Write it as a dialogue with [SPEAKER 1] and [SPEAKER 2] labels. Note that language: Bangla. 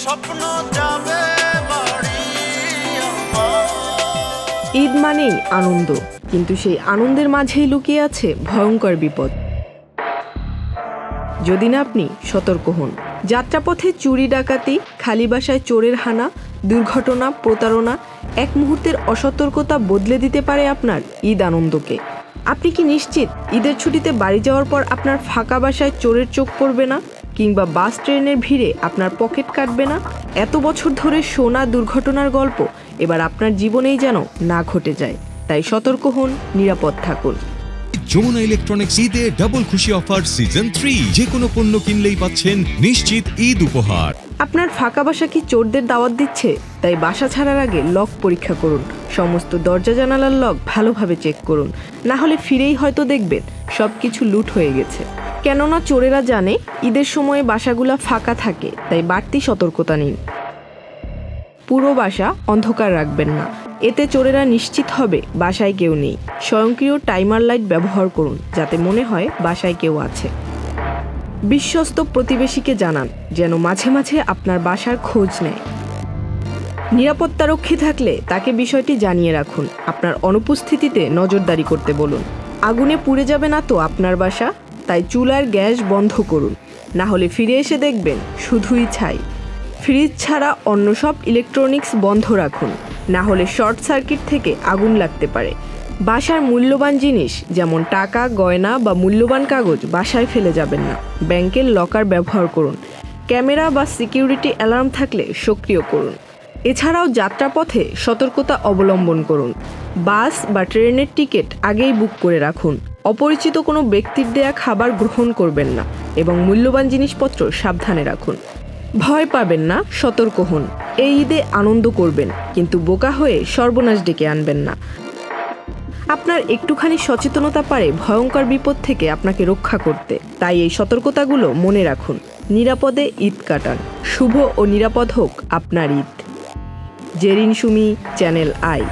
[SPEAKER 1] স্বপ্ন যাবে বাড়ি।
[SPEAKER 2] ঈদ মানেই আনন্দ, কিন্তু সেই আনন্দের মাঝেই লুকিয়ে আছে ভয়ঙ্কর বিপদ। যদি না আপনি সতর্ক হন। যাত্রাপথে চুরি ডাকাতি, খালি বাসায় চোরের হানা, দুর্ঘটনা, প্রতারণা, এক মুহূর্তের অসতর্কতা বদলে দিতে পারে আপনার ঈদ আনন্দকে। আপনি কি নিশ্চিত ঈদের ছুটিতে বাড়ি যাওয়ার পর আপনার ফাঁকা বাসায় চোরের চোখ পড়বে না, কিংবা বাস ট্রেনের ভিড়ে আপনার পকেট কাটবে না? এত বছর ধরে শোনা দুর্ঘটনার গল্প এবার আপনার জীবনেই যেন না ঘটে যায়। তাই সতর্ক হন, নিরাপদ থাকুন।
[SPEAKER 3] যমুনা ইলেকট্রনিক্স ঈদে ডাবল খুশি অফার সিজন 3, যে কোনো পণ্য কিনলেই পাচ্ছেন নিশ্চিত ঈদ উপহার।
[SPEAKER 2] আপনার ফাঁকা বাসা কি চোরদের দাওয়াত দিচ্ছে? তাই বাসা ছাড়ার আগে লক পরীক্ষা করুন। সমস্ত দরজা জানালার লক ভালোভাবে চেক করুন, না হলে ফিরেই হয়তো দেখবেন সবকিছু লুট হয়ে গেছে। কেননা চোরেরা জানে ঈদের সময়ে বাসাগুলা ফাঁকা থাকে, তাই বাড়তি সতর্কতা নিন। পুরো বাসা অন্ধকার রাখবেন না, এতে চোরেরা নিশ্চিত হবে বাসায় কেউ নেই। স্বয়ংক্রিয় টাইমার লাইট ব্যবহার করুন, যাতে মনে হয় বাসায় কেউ আছে। বিশ্বস্ত প্রতিবেশীকে জানান, যেন মাঝে মাঝে আপনার বাসার খোঁজ নেয়। নিরাপত্তারক্ষী থাকলে তাকে বিষয়টি জানিয়ে রাখুন। আপনার অনুপস্থিতিতে নজরদারি করতে বলুন। আগুনে পুড়ে যাবে না তো আপনার বাসা? তাই চুলার গ্যাস বন্ধ করুন, না হলে ফিরে এসে দেখবেন শুধুই ছাই। ফ্রিজ ছাড়া অন্য সব ইলেকট্রনিক্স বন্ধ রাখুন, না হলে শর্ট সার্কিট থেকে আগুন লাগতে পারে। বাসার মূল্যবান জিনিস যেমন টাকা, গয়না বা মূল্যবান কাগজ বাসায় ফেলে যাবেন না। ব্যাংকের লকার ব্যবহার করুন। ক্যামেরা বা সিকিউরিটি অ্যালার্ম থাকলে সক্রিয় করুন। এছাড়াও যাত্রাপথে সতর্কতা অবলম্বন করুন। বাস বা ট্রেনের টিকিট আগেই বুক করে রাখুন। অপরিচিত কোনো ব্যক্তির দেয়া খাবার গ্রহণ করবেন না এবং মূল্যবান জিনিসপত্র সাবধানে রাখুন। ভয় পাবেন না, সতর্ক হন। এই ঈদে আনন্দ করবেন, কিন্তু বোকা হয়ে সর্বনাশ ডেকে আনবেন না। আপনার একটুখানি সচেতনতা পারে ভয়ঙ্কর বিপদ থেকে আপনাকে রক্ষা করতে। তাই এই সতর্কতাগুলো মনে রাখুন। নিরাপদে ঈদ কাটান। শুভ ও নিরাপদ হোক আপনার ঈদ। Zerin Sumi, channel I.